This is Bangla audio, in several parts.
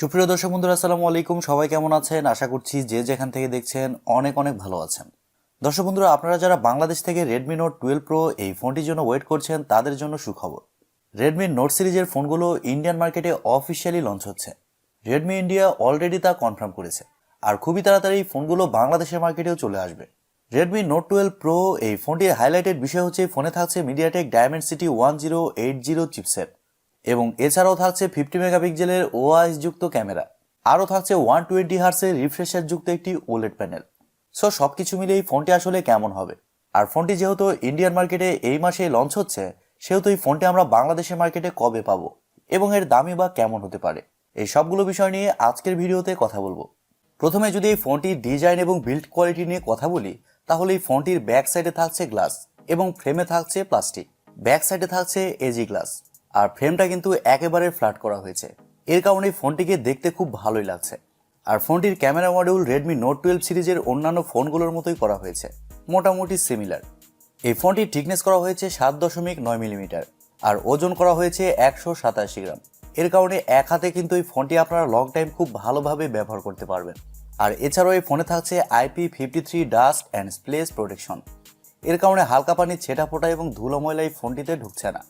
সুপ্রিয় দর্শক বন্ধুরা, আসসালামু আলাইকুম। সবাই কেমন আছেন? আশা করছি যে যেখান থেকে দেখছেন অনেক অনেক ভালো আছেন। দর্শক বন্ধুরা, আপনারা যারা বাংলাদেশ থেকে Redmi Note 12 Pro এই ফোনটির জন্য ওয়েট করছেন তাদের জন্য সুখবর। Redmi Note সিরিজের ফোনগুলো ইন্ডিয়ান মার্কেটে অফিসিয়ালি লঞ্চ হচ্ছে। Redmi ইন্ডিয়া অলরেডি তা কনফার্ম করেছে, আর খুবই তাড়াতাড়ি এই ফোনগুলো বাংলাদেশের মার্কেটেও চলে আসবে। Redmi Note 12 Pro এই ফোনটির হাইলাইটেড বিষয় হচ্ছে ফোনে থাকছে MediaTek Dimensity 1080 চিপসেট, এবং এছাড়াও থাকছে 50 মেগাপিক্সেলের ওআইএস যুক্ত ক্যামেরা। আরও থাকছে 120 হার্টজের রিফ্রেশার যুক্ত একটি ওলেড প্যানেল। সো সবকিছু মিলে এই ফোনটি আসলে কেমন হবে? আর ফোনটি যেহেতু ইন্ডিয়ান মার্কেটে এই মাসে লঞ্চ হচ্ছে, সেহেতু এই ফোনটি আমরা বাংলাদেশের মার্কেটে কবে পাবো এবং এর দামই বা কেমন হতে পারে, এই সবগুলো বিষয় নিয়ে আজকের ভিডিওতে কথা বলবো। প্রথমে যদি এই ফোনটির ডিজাইন এবং বিল্ড কোয়ালিটি নিয়ে কথা বলি, তাহলে এই ফোনটির ব্যাক সাইডে থাকছে গ্লাস এবং ফ্রেমে থাকছে প্লাস্টিক। ব্যাক সাইডে থাকছে এজি গ্লাস, আর ফ্রেমটা কিন্তু একেবারে ফ্ল্যাট করা হয়েছে। এর কারণে ফোনটিকে দেখতে খুব ভালোই লাগছে। আর ফোনটির ক্যামেরা মডিউল Redmi Note 12 সিরিজের অন্যান্য ফোনগুলোর মতোই করা হয়েছে, মোটামুটি সিমিলার। এই ফোনটির থিকনেস করা হয়েছে 7.9 মিলিমিটার, আর ওজন করা হয়েছে 187 গ্রাম। এর কারণে এক হাতে কিন্তু এই ফোনটি আপনারা লং টাইম খুব ভালোভাবে ব্যবহার করতে পারবেন। আর এছাড়াও এই ফোনে থাকছে IP53 ডাস্ট অ্যান্ড স্প্লেশ প্রোটেকশন। এর কারণে হালকা পানির ছেটা ফোটা এবং ধুলো ময়লা এই ফোনটিতে ঢুকছে না।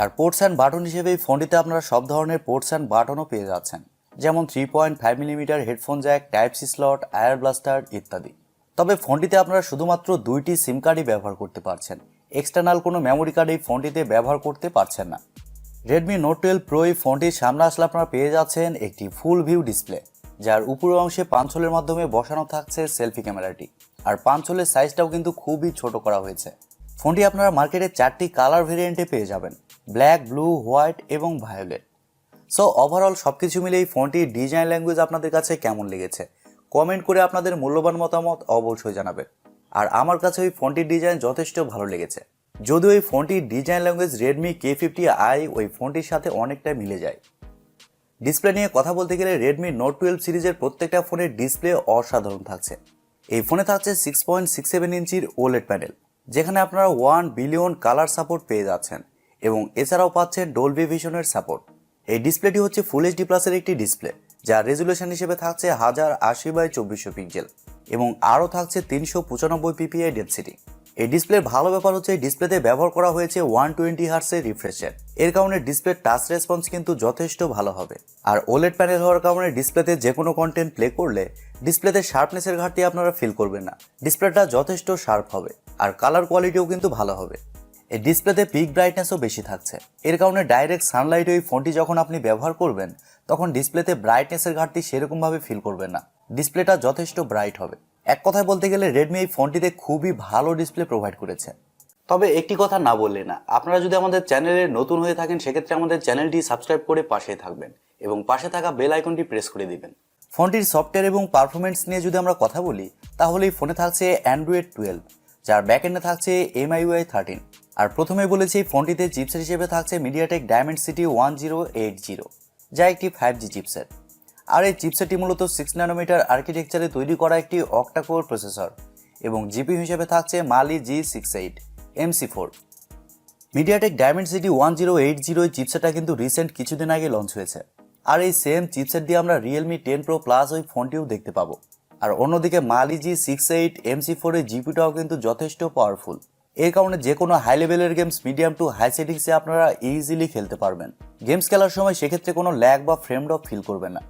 আর পোর্টস অ্যান্ড বাটন হিসেবে এই ফোনটিতে আপনারা সব ধরনের পোর্টস অ্যান্ড বাটনও পেয়ে যাচ্ছেন, যেমন 3.5 millimetre headphone jack, type C slot, IR blaster ইত্যাদি। তবে ফোনটিতে আপনারা শুধুমাত্র 2টি সিম কার্ডই ব্যবহার করতে পারছেন, এক্সটার্নাল কোনো মেমোরি কার্ড এই ফোনটিতে ব্যবহার করতে পারছেন না। Redmi Note 12 Pro এই ফোনটির সামনে আসলে আপনারা পেয়ে যাচ্ছেন একটি ফুল ভিউ ডিসপ্লে, যার উপরের অংশে পাঞ্চলের মাধ্যমে বসানো থাকছে সেলফি ক্যামেরাটি। আর পাঞ্চলের সাইজটাও কিন্তু খুবই ছোট করা হয়েছে। ফোনটি আপনারা মার্কেটে 4টি কালার ভেরিয়েন্টে পেয়ে যাবেন, ব্ল্যাক, ব্লু, হোয়াইট এবং ভায়োলেট। সো ওভারঅল সবকিছু মিলে এই ফোনটির ডিজাইন ল্যাঙ্গুয়েজ আপনাদের কাছে কেমন লেগেছে কমেন্ট করে আপনাদের মূল্যবান মতামত অবশ্যই জানাবেন। আর আমার কাছে ওই ফোনটির ডিজাইন যথেষ্ট ভালো লেগেছে, যদিও এই ফোনটির ডিজাইন ল্যাঙ্গুয়েজ Redmi K50i ওই ফোনটির সাথে অনেকটা মিলে যায়। ডিসপ্লে নিয়ে কথা বলতে গেলে Redmi Note 12 সিরিজের প্রত্যেকটা ফোনের ডিসপ্লে অসাধারণ থাকছে। এই ফোনে থাকছে 6.67 ইঞ্চির ওলেড প্যানেল, যেখানে আপনারা 1 বিলিয়ন কালার সাপোর্ট পেয়ে যাচ্ছেন, এবং এছাড়াও পাচ্ছেন ডলবি ভিশনের সাপোর্ট। এই ডিসপ্লেটি হচ্ছে ফুল এইচডি প্লাসের একটি ডিসপ্লে, যার রেজুলেশন হিসেবে থাকছে 1080x2400 পিক্সেল, এবং আরও থাকছে 395 ppi ডেনসিটি। এই ডিসপ্লের ভালো ব্যাপার হচ্ছে এই ডিসপ্লেতে ব্যবহার করা হয়েছে 120 হার্টজের রিফ্রেশার। এর কারণে ডিসপ্লের টাচ রেসপন্স কিন্তু যথেষ্ট ভালো হবে। আর ওলেড প্যানেল হওয়ার কারণে ডিসপ্লেতে যে কোনো কন্টেন্ট প্লে করলে ডিসপ্লেতে শার্পনেসের ঘাটতি আপনারা ফিল করবেন না। ডিসপ্লেটা যথেষ্ট শার্প হবে, আর কালার কোয়ালিটিও কিন্তু ভালো হবে। এই ডিসপ্লেতে পিক ব্রাইটনেসও বেশি থাকছে। এর কারণে ডাইরেক্ট সানলাইটে ওই ফোনটি যখন আপনি ব্যবহার করবেন, তখন ডিসপ্লেতে ব্রাইটনেসের ঘাটতি সেরকমভাবে ফিল করবেন না। ডিসপ্লেটা যথেষ্ট ব্রাইট হবে। এক কথায় বলতে গেলে Redmi এই ফোনটিতে খুবই ভালো ডিসপ্লে প্রোভাইড করেছে। তবে একটি কথা না বললে না, আপনারা যদি আমাদের চ্যানেলে নতুন হয়ে থাকেন, সেক্ষেত্রে আমাদের চ্যানেলটি সাবস্ক্রাইব করে পাশে থাকবেন এবং পাশে থাকা বেল আইকনটি প্রেস করে দিবেন। ফোনটির সফটওয়্যার এবং পারফরমেন্স নিয়ে যদি আমরা কথা বলি, তাহলে এই ফোনে থাকছে Android 12, যার ব্যাকএন্ডে থাকছে MIUI 13। আর প্রথমেই বলেছি এই ফোনটিতে চিপসেট হিসেবে থাকছে MediaTek Dimensity 1080, যা একটি 5G চিপসেট। আর এই চিপসেটটি মূলত 6 ন্যানোমিটার আর্কিটেকচারে তৈরি করা একটি অক্টা-কোর প্রসেসর, এবং জিপি হিসেবে থাকছে Mali G68 MC4। MediaTek Dimensity 1080 চিপসেটটা কিন্তু রিসেন্ট কিছুদিন আগে লঞ্চ হয়েছে, আর এই সেম চিপসেট দিয়ে আমরা Realme 10 Pro Plus ওই ফোনটিও দেখতে পাবো। আর অন্যদিকে Mali G68 MC4 এর জিপিটাও কিন্তু যথেষ্ট পাওয়ারফুল। এর কারণে যে কোনো হাই লেভেলের গেমস মিডিয়াম টু হাই সেটিংসে আপনারা ইজিলি খেলতে পারবেন। গেমস খেলার সময় সেক্ষেত্রে কোনো ল্যাগ বা ফ্রেম ড্রপ ফিল করবেন না।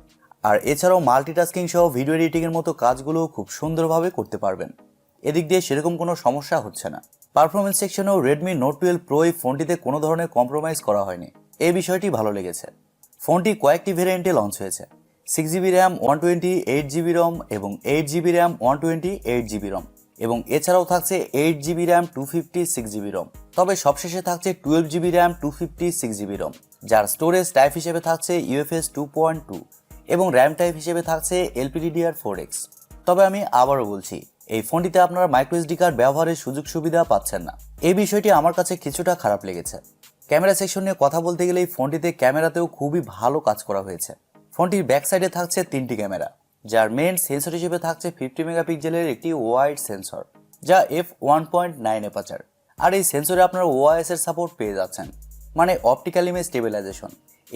আর এছাড়াও মাল্টিটাস্কিং সহ ভিডিও এডিটিংয়ের মতো কাজগুলোও খুব সুন্দরভাবে করতে পারবেন। এদিক দিয়ে সেরকম কোনো সমস্যা হচ্ছে না। পারফরমেন্স সেকশনেও Redmi Note 12 Pro এই ফোনটিতে কোনো ধরনের কম্প্রোমাইজ করা হয়নি, এই বিষয়টি ভালো লেগেছে। ফোনটি কয়েকটি ভেরিয়েন্টে লঞ্চ হয়েছে, 6GB RAM 128GB ROM এবং 8GB RAM 128GB ROM, এবং এছাড়াও থাকছে 8GB RAM 256GB ROM। তবে সবশেষে থাকছে 12GB RAM 256GB ROM, যার স্টোরেজ টাইপ হিসেবে থাকছে UFS 2.2 এবং র্যাম টাইপ হিসেবে থাকছে LPDDR4X। তবে আমি আবারও বলছি, এই ফোনটিতে আপনারা মাইক্রোএসডি কার্ড ব্যবহারের সুযোগ সুবিধা পাচ্ছেন না। এই বিষয়টি আমার কাছে কিছুটা খারাপ লেগেছে। ক্যামেরা সেকশন নিয়ে কথা বলতে গেলে এই ফোনটিতে ক্যামেরাতেও খুবই ভালো কাজ করা হয়েছে। ফোনটির ব্যাক সাইডে থাকছে 3টি ক্যামেরা, যার মেইন সেন্সর হিসেবে থাকছে 50 মেগাপিক্সেলের একটি ওয়াইড সেন্সর, যা f1.9 অ্যাপারচার। আর এই সেন্সরে আপনারা ওআইএস এর সাপোর্ট পেয়ে যাচ্ছেন, মানে অপটিক্যাল ইমেজ স্টেবিলাইজেশন।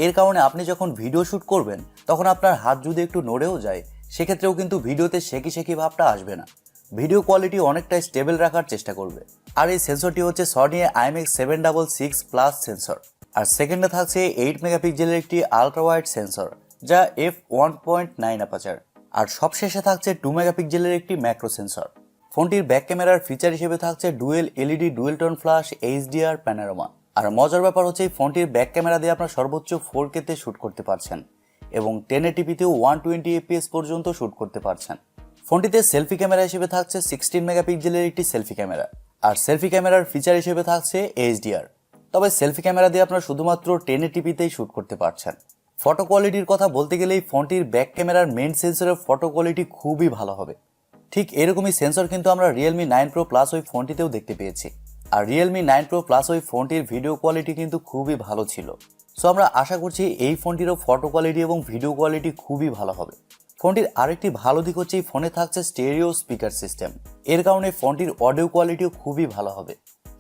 এর কারণে আপনি যখন ভিডিও শ্যুট করবেন তখন আপনার হাত যদি একটু নড়েও যায় সেক্ষেত্রেও কিন্তু ভিডিওতে শেকি শেকি ভাবটা আসবে না। ভিডিও কোয়ালিটি অনেকটাই স্টেবল রাখার চেষ্টা করবে। আর এই সেন্সরটি হচ্ছে সনি IMX766+ সেন্সর। আর সেকেন্ডে থাকছে 8 মেগাপিক্সেলের একটি আলট্রা ওয়াইড সেন্সর যা f1.9 অ্যাপারচার। আর সবশেষে থাকছে 2 মেগাপিক্সেলের একটি ম্যাক্রো সেন্সর। ফোনটির ব্যাক ক্যামেরার ফিচার হিসেবে থাকছে dual LED dual tone flash HDR panorama. আর মজার ব্যাপার হচ্ছে এই ফোনটির ব্যাক ক্যামেরা দিয়ে আপনার সর্বোচ্চ 4K তে শ্যুট করতে পারছেন এবং 1080pতেও 120 fps পর্যন্ত শ্যুট করতে পারছেন। ফোনটিতে সেলফি ক্যামেরা হিসেবে থাকছে 16 মেগাপিক্সেলের একটি সেলফি ক্যামেরা। আর সেলফি ক্যামেরার ফিচার হিসেবে থাকছে HDR। তবে সেলফি ক্যামেরা দিয়ে আপনারা শুধুমাত্র 1080pতেই শ্যুট করতে পারছেন। ফটো কোয়ালিটির কথা বলতে গেলেই ফোনটির ব্যাক ক্যামেরার মেইন সেন্সরের ফটো কোয়ালিটি খুবই ভালো হবে। ঠিক এরকমই সেন্সর কিন্তু আমরা Redmi 9 Pro Plus ওই ফোনটিতেও দেখতে পেয়েছি। আর Redmi 9 Pro Plus ওই ফোনটির ভিডিও কোয়ালিটি কিন্তু খুবই ভালো ছিল। সো আমরা আশা করছি এই ফোনটিরও ফটো কোয়ালিটি এবং ভিডিও কোয়ালিটি খুবই ভালো হবে। ফোনটির আরেকটি ভালো দিক হচ্ছে এই ফোনে থাকছে স্টেরিও স্পিকার সিস্টেম। এর কারণে ফোনটির অডিও কোয়ালিটিও খুবই ভালো হবে।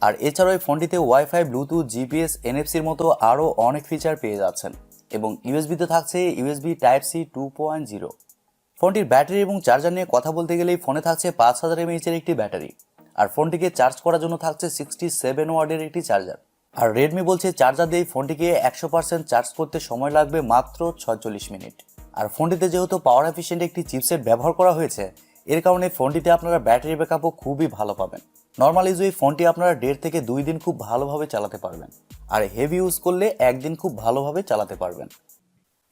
আর এছাড়াও এই ফোনটিতে ওয়াইফাই, ব্লুটুথ, জিপিএস, এনএফসির মতো আরও অনেক ফিচার পেয়ে যাচ্ছেন এবং ইউএসবিতে থাকছে USB Type-C 2.0। ফোনটির ব্যাটারি এবং চার্জার নিয়ে কথা বলতে গেলে এই ফোনে থাকছে 5000 mAh এর একটি ব্যাটারি। আর ফোনটিকে চার্জ করার জন্য থাকছে 67 ওয়াটের একটি চার্জার। আর রেডমি বলছে চার্জার দিয়ে ফোনটিকে 100% চার্জ করতে সময় লাগবে মাত্র 46 মিনিট। আর ফোনটিতে যেহেতু পাওয়ার এফিশিয়েন্ট একটি চিপসেট ব্যবহার করা হয়েছে এর কারণে ফোনটিতে আপনারা ব্যাটারি ব্যাকআপও খুবই ভালো পাবেন। নর্মাল ইউজ এই ফোনটি আপনারা 1.5 থেকে 2 দিন খুব ভালোভাবে চালাতে পারবেন। আর হেভি ইউজ করলে একদিন খুব ভালোভাবে চালাতে পারবেন।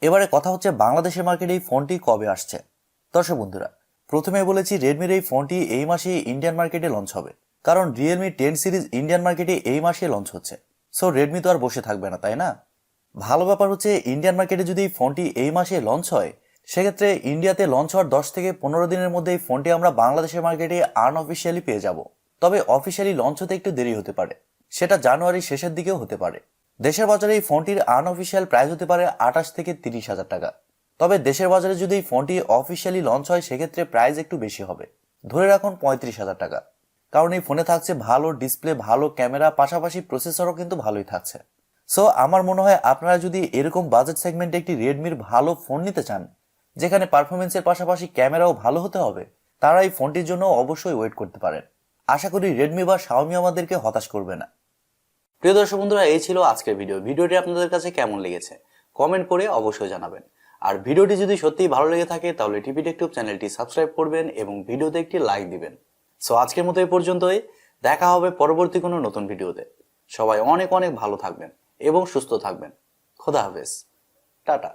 এবারে কথা হচ্ছে বাংলাদেশের মার্কেটে এই ফোনটি কবে আসছে। দর্শক বন্ধুরা, প্রথমে বলেছি রেডমির এই ফোনটি এই মাসে ইন্ডিয়ান মার্কেটে লঞ্চ হবে, কারণ Realme 10 সিরিজ ইন্ডিয়ান মার্কেটে এই মাসে লঞ্চ হচ্ছে। সো রেডমি তো আর বসে থাকবে না, তাই না? ভালো ব্যাপার হচ্ছে ইন্ডিয়ান মার্কেটে যদি এই ফোনটি এই মাসে লঞ্চ হয় সেক্ষেত্রে ইন্ডিয়াতে লঞ্চ হওয়ার 10 থেকে 15 দিনের মধ্যে এই ফোনটি আমরা বাংলাদেশের মার্কেটে আনঅফিসিয়ালি পেয়ে যাব। তবে অফিসিয়ালি লঞ্চ হতে একটু দেরি হতে পারে, সেটা জানুয়ারির শেষের দিকেও হতে পারে। দেশের বাজারে এই ফোনটির আনঅফিসিয়াল প্রাইস হতে পারে 28 থেকে 30,000 টাকা। তবে দেশের বাজারে যদি এই ফোনটি অফিসিয়ালি লঞ্চ হয় সেক্ষেত্রে প্রাইস একটু বেশি হবে, ধরে রাখুন 35,000 টাকা। কারণ এই ফোনে থাকছে ভালো ডিসপ্লে, ভালো ক্যামেরা, পাশাপাশি প্রসেসরও কিন্তু ভালোই থাকছে। সো আমার মনে হয় আপনারা যদি এরকম বাজেট সেগমেন্টে একটি রেডমির ভালো ফোন নিতে চান যেখানে পারফরমেন্সের পাশাপাশি ক্যামেরাও ভালো হতে হবে, তারা এই ফোনটির জন্য অবশ্যই ওয়েট করতে পারেন। আশা করি রেডমি বা শাওমি আমাদেরকে হতাশ করবে না। প্রিয় দর্শক বন্ধুরা, এই ছিল আজকের ভিডিওটি আপনাদের কাছে কেমন লেগেছে কমেন্ট করে অবশ্যই জানাবেন। আর ভিডিওটি যদি সত্যিই ভালো লেগে থাকে তাহলে টিপটেকটুব চ্যানেলটি সাবস্ক্রাইব করবেন এবং ভিডিওতে একটি লাইক দিবেন। সো আজকের মতো এই পর্যন্তই, দেখা হবে পরবর্তী কোনো নতুন ভিডিওতে। সবাই অনেক অনেক ভালো থাকবেন এবং সুস্থ থাকবেন। খোদা হাফেজ, টাটা।